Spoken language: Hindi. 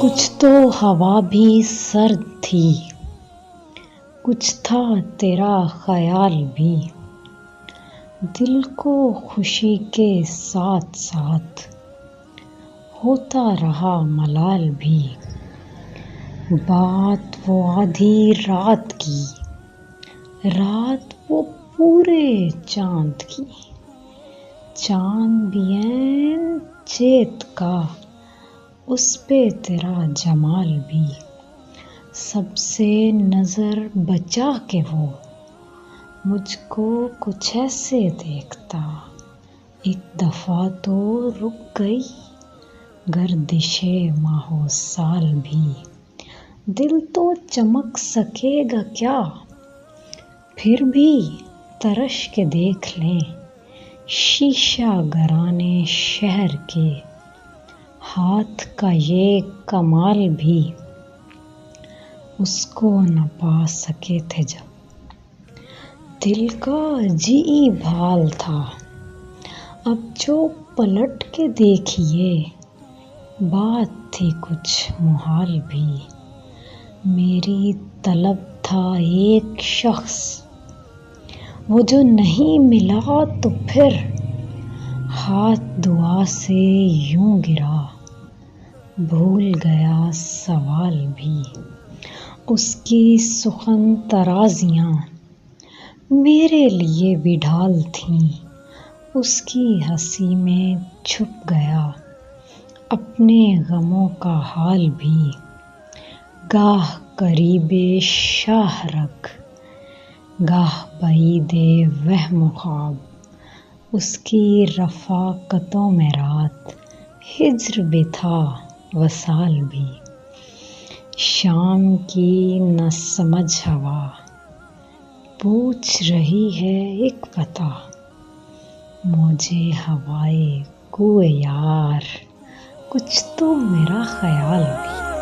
कुछ तो हवा भी सर्द थी, कुछ था तेरा ख्याल भी। दिल को खुशी के साथ साथ होता रहा मलाल भी। बात वो आधी रात की, रात वो पूरे चांद की। चांद भी ऐन चेत का, उस पे तेरा जमाल भी। सबसे नजर बचा के वो मुझको कुछ ऐसे देखता। एक दफा तो रुक गई गर्दिशे माहो साल भी। दिल तो चमक सकेगा क्या, फिर भी तरश के देख लें शीशा घराने शहर के। हाथ का ये कमाल भी उसको न पा सके थे जब। दिल का जी भाल था, अब जो पलट के देखिए बात थी कुछ मुहाल भी। मेरी तलब था एक शख्स, वो जो नहीं मिला तो फिर हाथ दुआ से यूं गिरा। भूल गया सवाल भी, उसकी सुखन तराजियां मेरे लिए भी ढाल थीं। उसकी हंसी में छुप गया अपने गमों का हाल भी। गाह करीबे शाह रख, गाह बईदे वहम ख्वाब। उसकी रफ़ाकतों में रात हिज्र भी था वसाल भी। शाम की न समझ हवा पूछ रही है एक पता। मुझे हवाए कुए यार कुछ तो मेरा ख्याल भी।